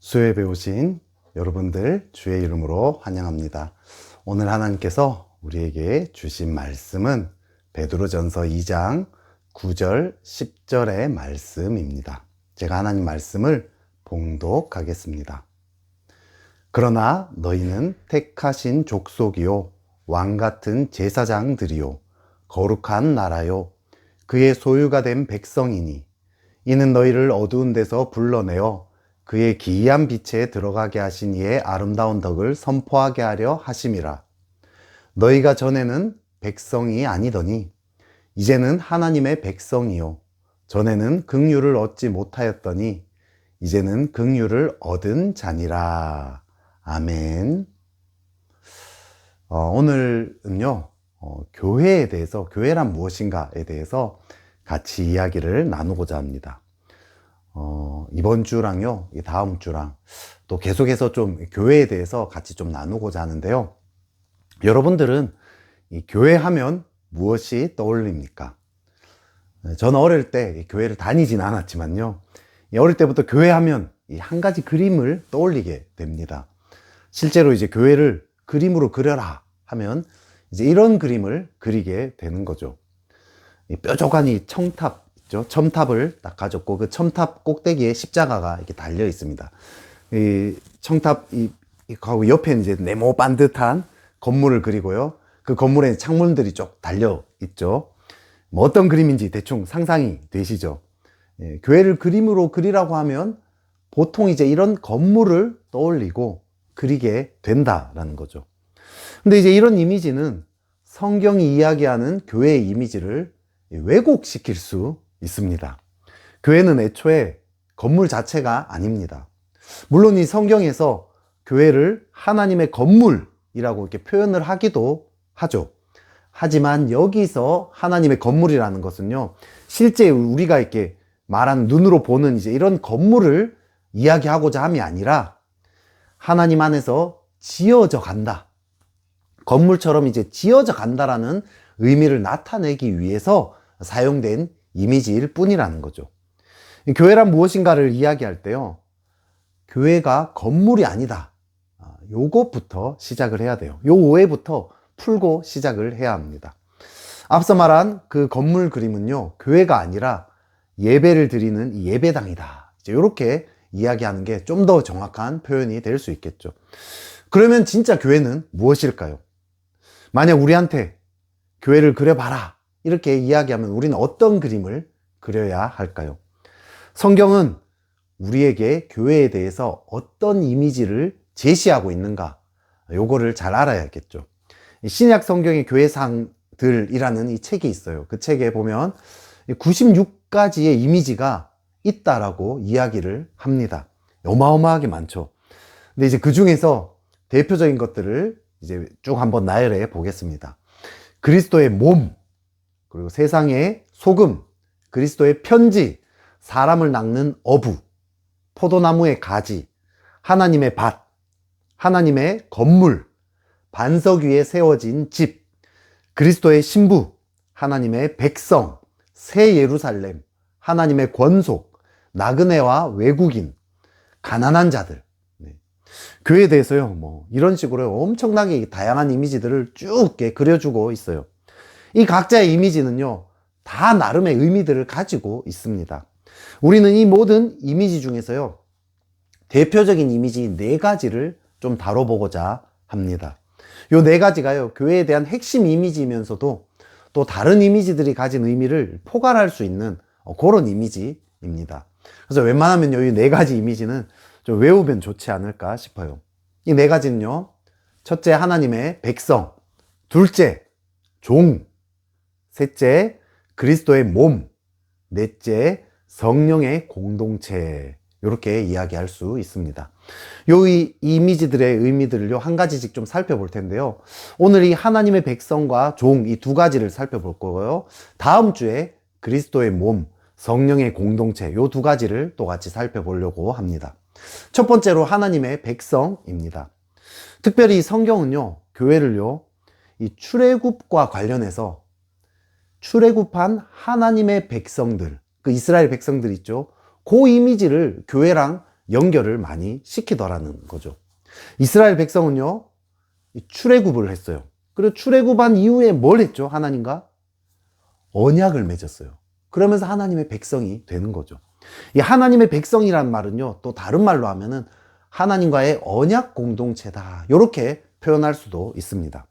수요예배 오신 여러분들 주의 이름으로 환영합니다. 오늘 하나님께서 우리에게 주신 말씀은 베드로전서 2장 9절 10절의 말씀입니다. 제가 하나님 말씀을 봉독하겠습니다. 그러나 너희는 택하신 족속이요 왕같은 제사장들이요 거룩한 나라요 그의 소유가 된 백성이니 이는 너희를 어두운 데서 불러내어 그의 기이한 빛에 들어가게 하신 이의 아름다운 덕을 선포하게 하려 하심이라. 너희가 전에는 백성이 아니더니 이제는 하나님의 백성이요 전에는 긍휼을 얻지 못하였더니 이제는 긍휼을 얻은 자니라. 아멘. 오늘은요 교회에 대해서, 교회란 무엇인가에 대해서 같이 이야기를 나누고자 합니다. 이번 주랑요, 다음 주랑 또 계속해서 좀 교회에 대해서 같이 좀 나누고자 하는데요. 여러분들은 이 교회 하면 무엇이 떠올립니까? 저는 어릴 때 교회를 다니진 않았지만요. 어릴 때부터 교회 하면 한 가지 그림을 떠올리게 됩니다. 실제로 이제 교회를 그림으로 그려라 하면 이제 이런 그림을 그리게 되는 거죠. 뾰족한 이 청탑, 첨탑을 딱 가졌고 그 첨탑 꼭대기에 십자가가 이렇게 달려 있습니다. 이 청탑 옆에 이제 네모 반듯한 건물을 그리고요. 그 건물에 창문들이 쭉 달려 있죠. 뭐 어떤 그림인지 대충 상상이 되시죠? 교회를 그림으로 그리라고 하면 보통 이제 이런 건물을 떠올리고 그리게 된다라는 거죠. 근데 이제 이런 이미지는 성경이 이야기하는 교회의 이미지를 왜곡시킬 수 있습니다. 교회는 애초에 건물 자체가 아닙니다. 물론 이 성경에서 교회를 하나님의 건물이라고 이렇게 표현을 하기도 하죠. 하지만 여기서 하나님의 건물이라는 것은요, 실제 우리가 이렇게 말하는 눈으로 보는 이제 이런 건물을 이야기하고자 함이 아니라 하나님 안에서 지어져 간다. 건물처럼 이제 지어져 간다라는 의미를 나타내기 위해서 사용된 이미지일 뿐이라는 거죠. 교회란 무엇인가를 이야기할 때요, 교회가 건물이 아니다. 요것부터 시작을 해야 돼요. 요 오해부터 풀고 시작을 해야 합니다. 앞서 말한 그 건물 그림은요, 교회가 아니라 예배를 드리는 이 예배당이다. 이제 이렇게 이야기하는 게 좀 더 정확한 표현이 될 수 있겠죠. 그러면 진짜 교회는 무엇일까요? 만약 우리한테 교회를 그려봐라 이렇게 이야기하면 우리는 어떤 그림을 그려야 할까요? 성경은 우리에게 교회에 대해서 어떤 이미지를 제시하고 있는가, 요거를 잘 알아야겠죠. 신약 성경의 교회상들이라는 이 책이 있어요. 그 책에 보면 96가지의 이미지가 있다라고 이야기를 합니다. 어마어마하게 많죠. 근데 이제 그 중에서 대표적인 것들을 이제 쭉 한번 나열해 보겠습니다. 그리스도의 몸, 그리고 세상의 소금, 그리스도의 편지, 사람을 낚는 어부, 포도나무의 가지, 하나님의 밭, 하나님의 건물, 반석 위에 세워진 집, 그리스도의 신부, 하나님의 백성, 새 예루살렘, 하나님의 권속, 나그네와 외국인, 가난한 자들. 교회에 대해서요, 뭐 이런 식으로 엄청나게 다양한 이미지들을 쭉 그려주고 있어요. 이 각자의 이미지는요, 다 나름의 의미들을 가지고 있습니다. 우리는 이 모든 이미지 중에서요, 대표적인 이미지 4가지를 좀 다뤄보고자 합니다. 요 4가지가요, 교회에 대한 핵심 이미지이면서도 또 다른 이미지들이 가진 의미를 포괄할 수 있는 그런 이미지입니다. 그래서 웬만하면 이 4가지 이미지는 좀 외우면 좋지 않을까 싶어요. 이 4가지는요, 첫째, 하나님의 백성, 둘째, 종, 셋째, 그리스도의 몸, 넷째, 성령의 공동체. 이렇게 이야기할 수 있습니다. 이 이미지들의 의미들을 한 가지씩 좀 살펴볼 텐데요. 오늘 이 하나님의 백성과 종, 이 2가지를 살펴볼 거고요. 다음 주에 그리스도의 몸, 성령의 공동체, 이 2가지를 또 같이 살펴보려고 합니다. 첫 번째로 하나님의 백성입니다. 특별히 성경은요, 교회를요, 이 출애굽과 관련해서 출애굽한 하나님의 백성들, 그 이스라엘 백성들 있죠. 그 이미지를 교회랑 연결을 많이 시키더라는 거죠. 이스라엘 백성은요, 출애굽을 했어요. 그리고 출애굽한 이후에 뭘 했죠? 하나님과 언약을 맺었어요. 그러면서 하나님의 백성이 되는 거죠. 이 하나님의 백성이란 말은요, 또 다른 말로 하면은 하나님과의 언약 공동체다, 이렇게 표현할 수도 있습니다.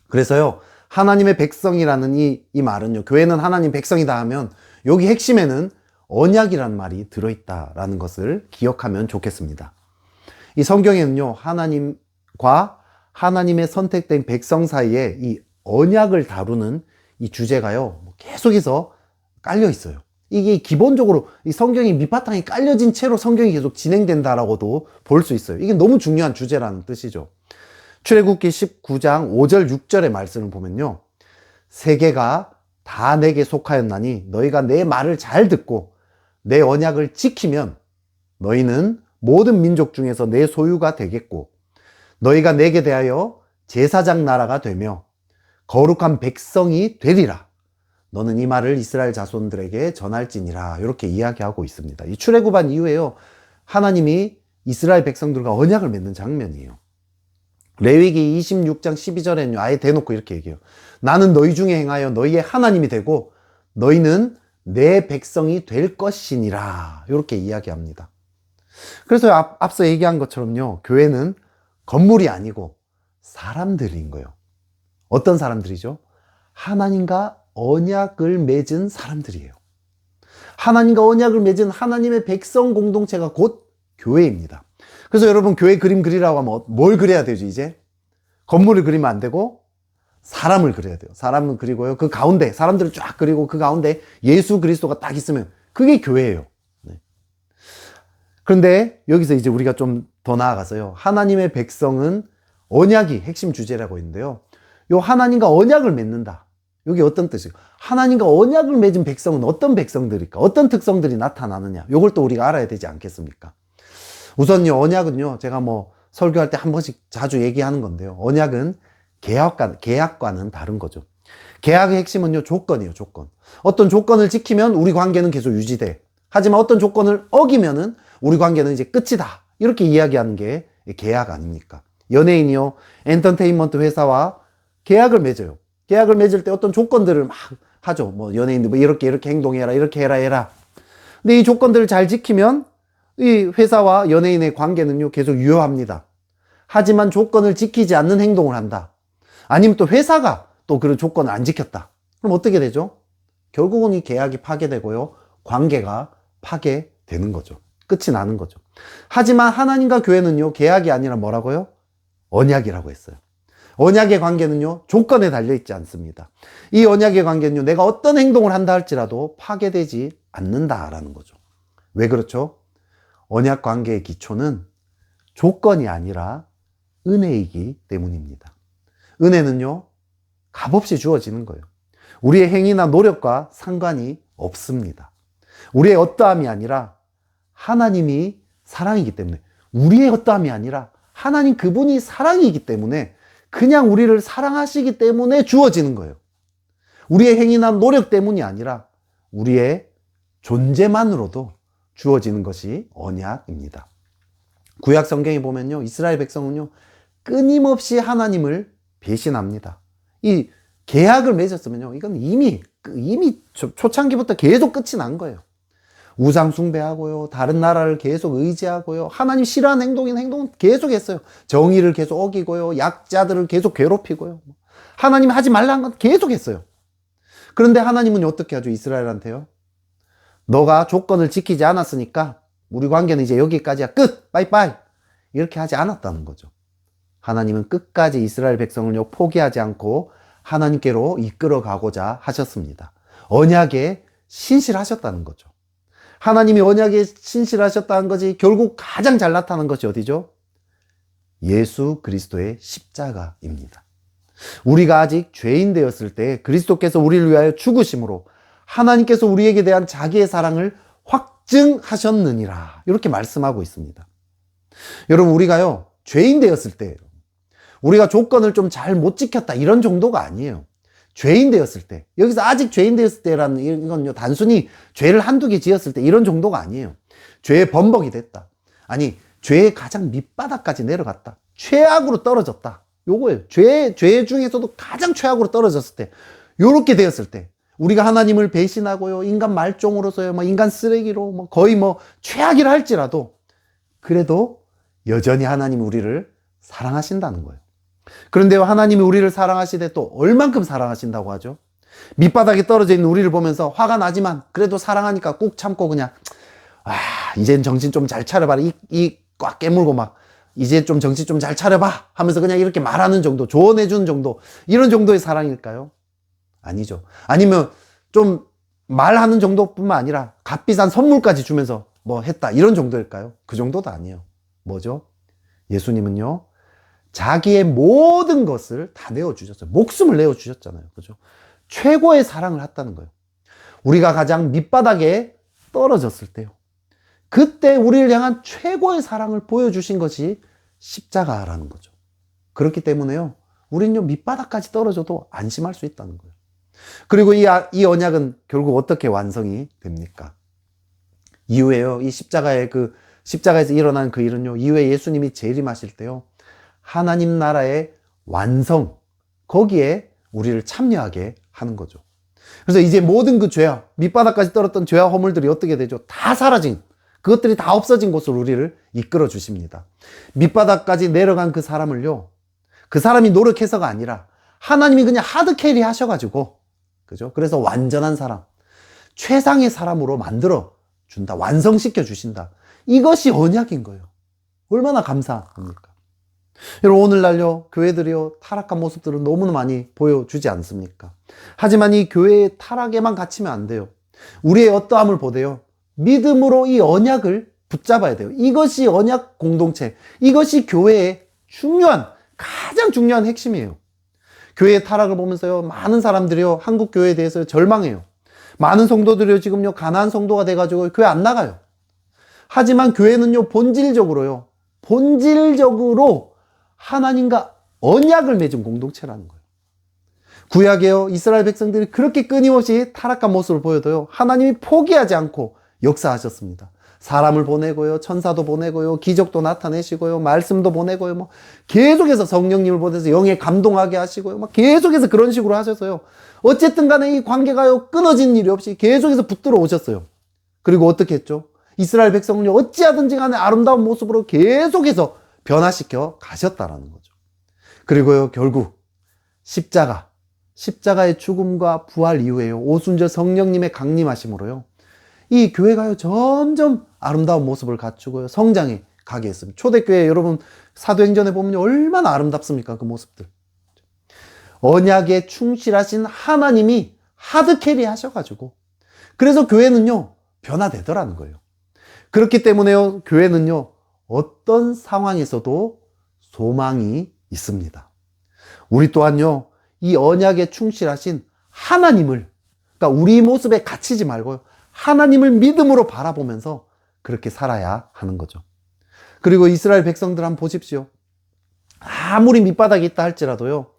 그래서요, 하나님의 백성이라는 이 말은요, 교회는 하나님 백성이다 하면 여기 핵심에는 언약이란 말이 들어있다라는 것을 기억하면 좋겠습니다. 이 성경에는요, 하나님과 하나님의 선택된 백성 사이에 이 언약을 다루는 이 주제가요, 계속해서 깔려 있어요. 이게 기본적으로 이 성경이 밑바탕이 깔려진 채로 성경이 계속 진행된다라고도 볼 수 있어요. 이게 너무 중요한 주제라는 뜻이죠. 출애굽기 19장 5절 6절의 말씀을 보면요, 세계가 다 내게 속하였나니 너희가 내 말을 잘 듣고 내 언약을 지키면 너희는 모든 민족 중에서 내 소유가 되겠고 너희가 내게 대하여 제사장 나라가 되며 거룩한 백성이 되리라. 너는 이 말을 이스라엘 자손들에게 전할지니라. 이렇게 이야기하고 있습니다. 이 출애굽한 이후에요, 하나님이 이스라엘 백성들과 언약을 맺는 장면이에요. 레위기 26장 12절에는 아예 대놓고 이렇게 얘기해요. 나는 너희 중에 행하여 너희의 하나님이 되고 너희는 내 백성이 될 것이니라. 이렇게 이야기합니다. 그래서 앞서 얘기한 것처럼요, 교회는 건물이 아니고 사람들인 거예요. 어떤 사람들이죠? 하나님과 언약을 맺은 사람들이에요. 하나님과 언약을 맺은 하나님의 백성 공동체가 곧 교회입니다. 그래서 여러분, 교회 그림 그리라고 하면 뭘 그려야 되죠? 이제 건물을 그리면 안 되고 사람을 그려야 돼요. 사람을 그리고요, 그 가운데 사람들을 쫙 그리고 그 가운데 예수 그리스도가 딱 있으면 그게 교회예요. 네. 그런데 여기서 이제 우리가 좀 더 나아가서요, 하나님의 백성은 언약이 핵심 주제라고 했는데요, 요 하나님과 언약을 맺는다, 이게 어떤 뜻이에요? 하나님과 언약을 맺은 백성은 어떤 백성들일까? 어떤 특성들이 나타나느냐? 요걸 또 우리가 알아야 되지 않겠습니까? 우선요, 언약은요, 제가 뭐 설교할 때 한 번씩 자주 얘기하는 건데요, 언약은 계약과는 다른 거죠. 계약의 핵심은요, 조건이에요, 조건. 어떤 조건을 지키면 우리 관계는 계속 유지돼. 하지만 어떤 조건을 어기면은 우리 관계는 이제 끝이다. 이렇게 이야기하는 게 계약 아닙니까? 연예인이요, 엔터테인먼트 회사와 계약을 맺어요. 계약을 맺을 때 어떤 조건들을 막 하죠. 뭐 연예인들 뭐 이렇게 행동해라, 이렇게 해라. 근데 이 조건들을 잘 지키면 이 회사와 연예인의 관계는요, 계속 유효합니다. 하지만 조건을 지키지 않는 행동을 한다, 아니면 또 회사가 또 그런 조건을 안 지켰다, 그럼 어떻게 되죠? 결국은 이 계약이 파괴되고요, 관계가 파괴되는 거죠. 끝이 나는 거죠. 하지만 하나님과 교회는요, 계약이 아니라 뭐라고요? 언약이라고 했어요. 언약의 관계는요, 조건에 달려있지 않습니다. 이 언약의 관계는요, 내가 어떤 행동을 한다 할지라도 파괴되지 않는다라는 거죠. 왜 그렇죠? 언약 관계의 기초는 조건이 아니라 은혜이기 때문입니다. 은혜는요, 값없이 주어지는 거예요. 우리의 행위나 노력과 상관이 없습니다. 우리의 어떠함이 아니라 하나님이 사랑이기 때문에, 우리의 어떠함이 아니라 하나님 그분이 사랑이기 때문에, 그냥 우리를 사랑하시기 때문에 주어지는 거예요. 우리의 행위나 노력 때문이 아니라 우리의 존재만으로도 주어지는 것이 언약입니다. 구약 성경에 보면요, 이스라엘 백성은요, 끊임없이 하나님을 배신합니다. 이 계약을 맺었으면요, 이건 이미 초창기부터 계속 끝이 난 거예요. 우상 숭배하고요, 다른 나라를 계속 의지하고요, 하나님 싫어하는 행동은 계속 했어요. 정의를 계속 어기고요, 약자들을 계속 괴롭히고요, 하나님 하지 말라는 건 계속 했어요. 그런데 하나님은 어떻게 하죠? 이스라엘한테요, 너가 조건을 지키지 않았으니까 우리 관계는 이제 여기까지야, 끝, 빠이빠이, 이렇게 하지 않았다는 거죠. 하나님은 끝까지 이스라엘 백성을요, 포기하지 않고 하나님께로 이끌어 가고자 하셨습니다. 언약에 신실하셨다는 거죠. 하나님이 언약에 신실하셨다는 것이 결국 가장 잘 나타나는 것이 어디죠? 예수 그리스도의 십자가입니다. 우리가 아직 죄인 되었을 때 그리스도께서 우리를 위하여 죽으심으로 하나님께서 우리에게 대한 자기의 사랑을 확증하셨느니라, 이렇게 말씀하고 있습니다. 여러분, 우리가요, 죄인 되었을 때, 우리가 조건을 좀 잘 못 지켰다, 이런 정도가 아니에요. 죄인 되었을 때, 여기서 아직 죄인 되었을 때라는 이건요, 단순히 죄를 한두 개 지었을 때 이런 정도가 아니에요. 죄의 범벅이 됐다, 아니, 죄의 가장 밑바닥까지 내려갔다. 최악으로 떨어졌다. 요거예요. 죄 중에서도 가장 최악으로 떨어졌을 때, 요렇게 되었을 때, 우리가 하나님을 배신하고요, 인간 말종으로서요, 뭐 인간 쓰레기로, 뭐 거의 뭐 최악이라 할지라도, 그래도 여전히 하나님이 우리를 사랑하신다는 거예요. 그런데 하나님이 우리를 사랑하시되 또 얼만큼 사랑하신다고 하죠? 밑바닥에 떨어져 있는 우리를 보면서 화가 나지만 그래도 사랑하니까 꾹 참고 그냥 이젠 정신 좀 잘 차려봐라, 이 꽉 깨물고 막 이제 좀 정신 좀 잘 차려봐 하면서 그냥 이렇게 말하는 정도, 조언해주는 정도, 이런 정도의 사랑일까요? 아니죠. 아니면 좀 말하는 정도뿐만 아니라 값비싼 선물까지 주면서 뭐 했다, 이런 정도일까요? 그 정도도 아니에요. 뭐죠? 예수님은요, 자기의 모든 것을 다 내어주셨어요. 목숨을 내어주셨잖아요. 그죠? 최고의 사랑을 했다는 거예요. 우리가 가장 밑바닥에 떨어졌을 때요, 그때 우리를 향한 최고의 사랑을 보여주신 것이 십자가라는 거죠. 그렇기 때문에요, 우리는요, 밑바닥까지 떨어져도 안심할 수 있다는 거예요. 그리고 이 언약은 결국 어떻게 완성이 됩니까? 이후에요, 이 십자가에서 일어난 그 일은요, 이후에 예수님이 재림하실 때요, 하나님 나라의 완성, 거기에 우리를 참여하게 하는 거죠. 그래서 이제 모든 그 죄와, 밑바닥까지 떨었던 죄와 허물들이 어떻게 되죠? 다 사라진, 그것들이 다 없어진 곳으로 우리를 이끌어 주십니다. 밑바닥까지 내려간 그 사람을요, 그 사람이 노력해서가 아니라 하나님이 그냥 하드캐리 하셔가지고, 그죠? 그래서 완전한 사람, 최상의 사람으로 만들어 준다, 완성시켜 주신다. 이것이 언약인 거예요. 얼마나 감사합니까? 여러분, 오늘날요, 교회들이요, 타락한 모습들을 너무나 많이 보여주지 않습니까? 하지만 이 교회의 타락에만 갇히면 안 돼요. 우리의 어떠함을 보되요, 믿음으로 이 언약을 붙잡아야 돼요. 이것이 언약 공동체, 이것이 교회의 가장 중요한 핵심이에요. 교회의 타락을 보면서요, 많은 사람들이요, 한국 교회에 대해서 절망해요. 많은 성도들이요, 지금요, 가난한 성도가 돼가지고 교회 안 나가요. 하지만 교회는요, 본질적으로 하나님과 언약을 맺은 공동체라는 거예요. 구약에요, 이스라엘 백성들이 그렇게 끊임없이 타락한 모습을 보여도요, 하나님이 포기하지 않고 역사하셨습니다. 사람을 보내고요, 천사도 보내고요, 기적도 나타내시고요, 말씀도 보내고요, 뭐 계속해서 성령님을 보내서 영에 감동하게 하시고요, 막 계속해서 그런 식으로 하셔서요, 어쨌든 간에 이 관계가요, 끊어진 일이 없이 계속해서 붙들어 오셨어요. 그리고 어떻게 했죠? 이스라엘 백성은요, 어찌하든지 간에 아름다운 모습으로 계속해서 변화시켜 가셨다라는 거죠. 그리고요, 결국 십자가의 죽음과 부활 이후에요, 오순절 성령님의 강림하심으로요, 이 교회가요, 점점 아름다운 모습을 갖추고요, 성장해 가게 했습니다. 초대교회 여러분, 사도행전에 보면 얼마나 아름답습니까? 그 모습들. 언약에 충실하신 하나님이 하드캐리 하셔가지고, 그래서 교회는요, 변화되더라는 거예요. 그렇기 때문에요, 교회는요, 어떤 상황에서도 소망이 있습니다. 우리 또한요, 이 언약에 충실하신 하나님을, 그러니까 우리 모습에 갇히지 말고요, 하나님을 믿음으로 바라보면서 그렇게 살아야 하는 거죠. 그리고 이스라엘 백성들 한번 보십시오. 아무리 밑바닥에 있다 할지라도요,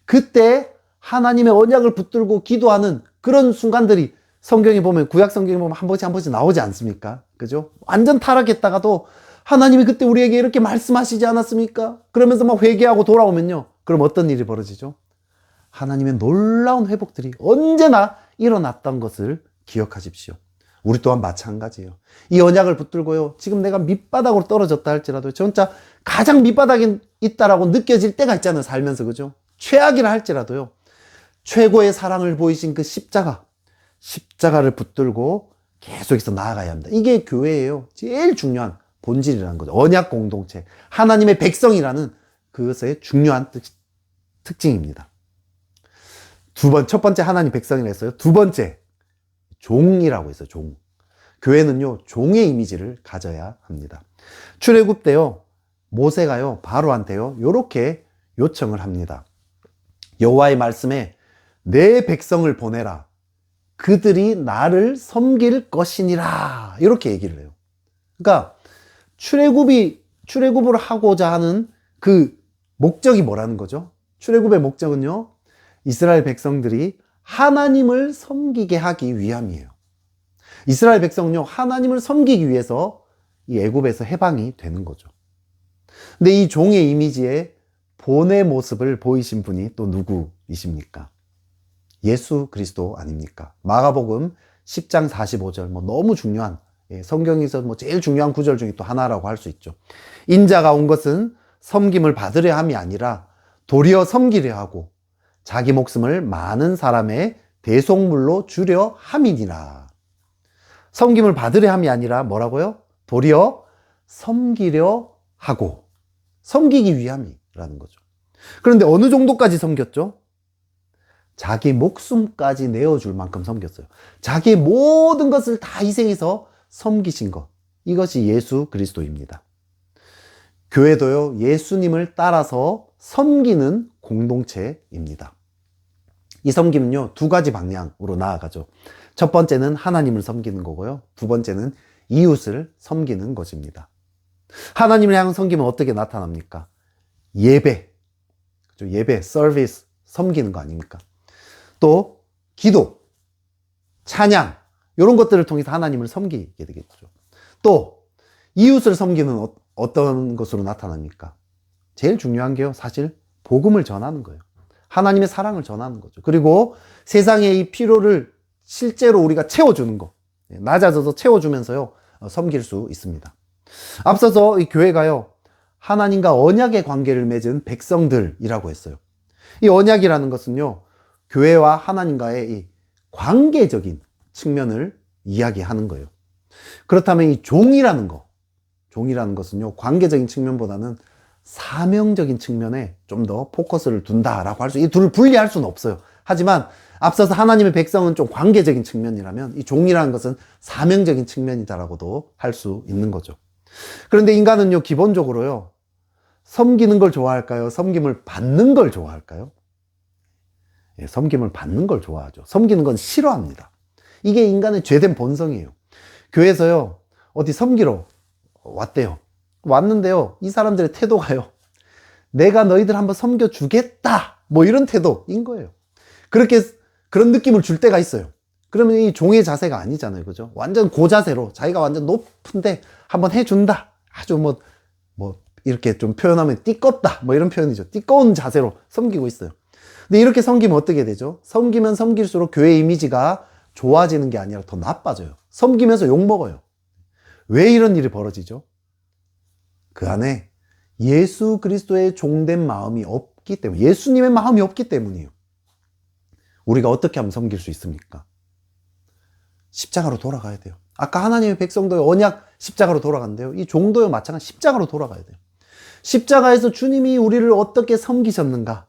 그때 하나님의 언약을 붙들고 기도하는 그런 순간들이 성경에 보면, 구약 성경에 보면 한 번씩 나오지 않습니까? 그죠? 완전 타락했다가도 하나님이 그때 우리에게 이렇게 말씀하시지 않았습니까? 그러면서 막 회개하고 돌아오면요, 그럼 어떤 일이 벌어지죠? 하나님의 놀라운 회복들이 언제나 일어났던 것을 기억하십시오. 우리 또한 마찬가지예요. 이 언약을 붙들고요, 지금 내가 밑바닥으로 떨어졌다 할지라도, 진짜 가장 밑바닥에 있다라고 느껴질 때가 있잖아요, 살면서. 그죠? 최악이라 할지라도요, 최고의 사랑을 보이신 그 십자가를 붙들고 계속해서 나아가야 합니다. 이게 교회예요. 제일 중요한 본질이라는 거죠. 언약 공동체, 하나님의 백성이라는 그것의 중요한 특징입니다. 첫 번째 하나님 백성이라 했어요. 두 번째, 종이라고 했어요. 종. 교회는요, 종의 이미지를 가져야 합니다. 출애굽 때요, 모세가요, 바로한테요, 요렇게 요청을 합니다. 여호와의 말씀에 내 백성을 보내라. 그들이 나를 섬길 것이니라. 이렇게 얘기를 해요. 그러니까 출애굽을 하고자 하는 그 목적이 뭐라는 거죠? 출애굽의 목적은요, 이스라엘 백성들이 하나님을 섬기게 하기 위함이에요. 이스라엘 백성은요, 하나님을 섬기기 위해서 이 애굽에서 해방이 되는 거죠. 근데 이 종의 이미지에 본의 모습을 보이신 분이 또 누구이십니까? 예수 그리스도 아닙니까? 마가복음 10장 45절, 너무 중요한, 성경에서 제일 중요한 구절 중에 또 하나라고 할 수 있죠. 인자가 온 것은 섬김을 받으려 함이 아니라 도리어 섬기려 하고 자기 목숨을 많은 사람의 대속물로 주려 함이니라. 섬김을 받으려 함이 아니라 뭐라고요? 도리어 섬기려 하고, 섬기기 위함이라는 거죠. 그런데 어느 정도까지 섬겼죠? 자기 목숨까지 내어줄 만큼 섬겼어요. 자기의 모든 것을 다 희생해서 섬기신 것, 이것이 예수 그리스도입니다. 교회도요, 예수님을 따라서 섬기는 공동체입니다. 이 섬김은요, 두 가지 방향으로 나아가죠. 첫 번째는 하나님을 섬기는 거고요. 두 번째는 이웃을 섬기는 것입니다. 하나님을 향한 섬김은 어떻게 나타납니까? 예배, 그렇죠? 예배, 서비스, 섬기는 거 아닙니까? 또 기도, 찬양, 이런 것들을 통해서 하나님을 섬기게 되겠죠. 또 이웃을 섬기는 어떤 것으로 나타납니까? 제일 중요한 게요, 사실 복음을 전하는 거예요. 하나님의 사랑을 전하는 거죠. 그리고 세상의 이 필요를 실제로 우리가 채워주는 거, 낮아져서 채워주면서요, 섬길 수 있습니다. 앞서서 이 교회가요, 하나님과 언약의 관계를 맺은 백성들이라고 했어요. 이 언약이라는 것은요, 교회와 하나님과의 이 관계적인 측면을 이야기하는 거예요. 그렇다면 이 종이라는 것은요, 관계적인 측면보다는 사명적인 측면에 좀 더 포커스를 둔다라고 할 수, 이 둘을 분리할 수는 없어요. 하지만 앞서서 하나님의 백성은 좀 관계적인 측면이라면 이 종이라는 것은 사명적인 측면이다라고도 할 수 있는 거죠. 그런데 인간은요, 기본적으로요, 섬기는 걸 좋아할까요? 섬김을 받는 걸 좋아할까요? 섬김을 받는 걸 좋아하죠. 섬기는 건 싫어합니다. 이게 인간의 죄된 본성이에요. 교회에서요, 어디 섬기러 왔대요. 왔는데요, 이 사람들의 태도가요, 내가 너희들 한번 섬겨주겠다, 이런 태도인 거예요. 그런 느낌을 줄 때가 있어요. 그러면 이 종의 자세가 아니잖아요. 그죠? 완전 고자세로, 자기가 완전 높은데 한번 해준다. 아주 이렇게 좀 표현하면 띠껍다. 이런 표현이죠. 띠꺼운 자세로 섬기고 있어요. 근데 이렇게 섬기면 어떻게 되죠? 섬기면 섬길수록 교회 이미지가 좋아지는 게 아니라 더 나빠져요. 섬기면서 욕먹어요. 왜 이런 일이 벌어지죠? 그 안에 예수 그리스도의 종된 마음이 없기 때문에, 예수님의 마음이 없기 때문이에요. 우리가 어떻게 하면 섬길 수 있습니까? 십자가로 돌아가야 돼요. 아까 하나님의 백성도의 언약 십자가로 돌아간대요. 이 종도요, 마찬가지 십자가로 돌아가야 돼요. 십자가에서 주님이 우리를 어떻게 섬기셨는가,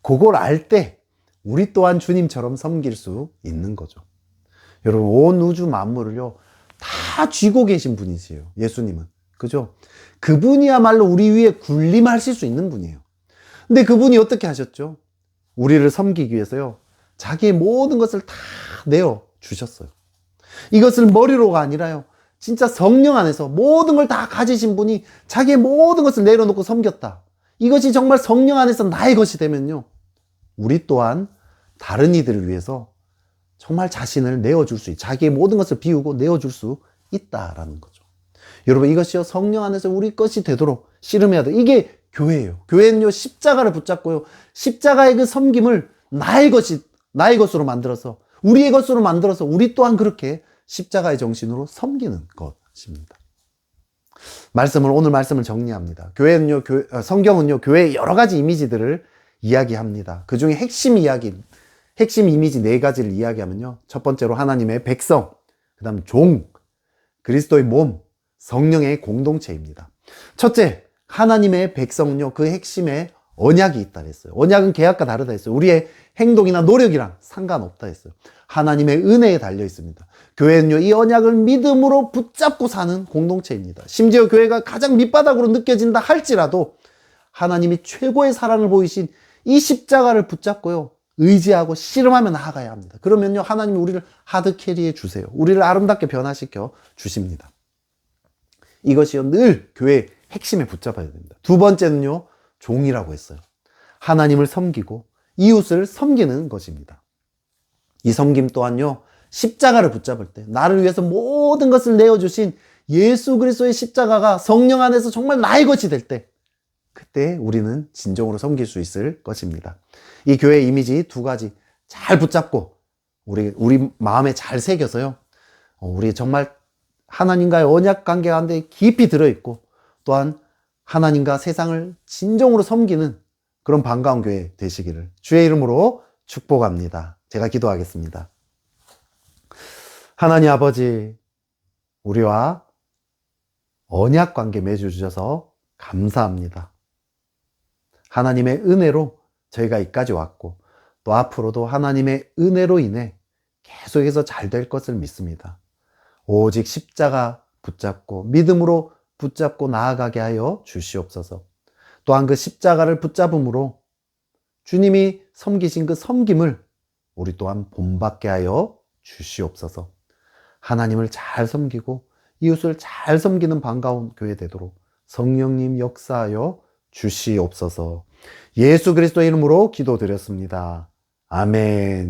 그걸 알 때 우리 또한 주님처럼 섬길 수 있는 거죠. 여러분, 온 우주 만물을요, 다 쥐고 계신 분이세요. 예수님은. 그죠? 그분이야말로 우리 위에 군림하실 수 있는 분이에요. 근데 그분이 어떻게 하셨죠? 우리를 섬기기 위해서요, 자기의 모든 것을 다 내어 주셨어요. 이것을 머리로가 아니라요, 진짜 성령 안에서 모든 걸 다 가지신 분이 자기의 모든 것을 내려놓고 섬겼다. 이것이 정말 성령 안에서 나의 것이 되면요, 우리 또한 다른 이들을 위해서 정말 자신을 내어줄 수 있다. 자기의 모든 것을 비우고 내어줄 수 있다라는 거죠. 여러분, 이것이요, 성령 안에서 우리 것이 되도록 씨름해야 돼. 이게 교회예요. 교회는요, 십자가를 붙잡고요, 십자가의 그 섬김을 나의 것으로 만들어서, 우리의 것으로 만들어서 우리 또한 그렇게 십자가의 정신으로 섬기는 것입니다. 오늘 말씀을 정리합니다. 성경은요, 교회의 여러 가지 이미지들을 이야기합니다. 그 중에 핵심 이미지 4가지를 이야기하면요, 첫 번째로 하나님의 백성, 그 다음 종, 그리스도의 몸, 성령의 공동체입니다. 첫째, 하나님의 백성은요, 그 핵심에 언약이 있다 했어요. 언약은 계약과 다르다 했어요. 우리의 행동이나 노력이랑 상관없다 했어요. 하나님의 은혜에 달려 있습니다. 교회는요, 이 언약을 믿음으로 붙잡고 사는 공동체입니다. 심지어 교회가 가장 밑바닥으로 느껴진다 할지라도 하나님이 최고의 사랑을 보이신 이 십자가를 붙잡고요, 의지하고 씨름하며 나아가야 합니다. 그러면요, 하나님이 우리를 하드캐리해 주세요. 우리를 아름답게 변화시켜 주십니다. 이것이요, 늘 교회의 핵심에 붙잡아야 됩니다. 두 번째는요, 종이라고 했어요. 하나님을 섬기고 이웃을 섬기는 것입니다. 이 섬김 또한요, 십자가를 붙잡을 때 나를 위해서 모든 것을 내어주신 예수 그리스도의 십자가가 성령 안에서 정말 나의 것이 될 때, 그때 우리는 진정으로 섬길 수 있을 것입니다. 이 교회 이미지 두 가지 잘 붙잡고 우리 마음에 잘 새겨서요. 우리 정말 하나님과의 언약 관계 가운데 깊이 들어있고, 또한 하나님과 세상을 진정으로 섬기는 그런 반가운 교회 되시기를 주의 이름으로 축복합니다. 제가 기도하겠습니다. 하나님 아버지, 우리와 언약 관계 맺어주셔서 감사합니다. 하나님의 은혜로 저희가 여기까지 왔고, 또 앞으로도 하나님의 은혜로 인해 계속해서 잘 될 것을 믿습니다. 오직 십자가 붙잡고 믿음으로 붙잡고 나아가게 하여 주시옵소서. 또한 그 십자가를 붙잡음으로 주님이 섬기신 그 섬김을 우리 또한 본받게 하여 주시옵소서. 하나님을 잘 섬기고 이웃을 잘 섬기는 반가운 교회 되도록 성령님 역사하여 주시옵소서. 예수 그리스도의 이름으로 기도드렸습니다. 아멘.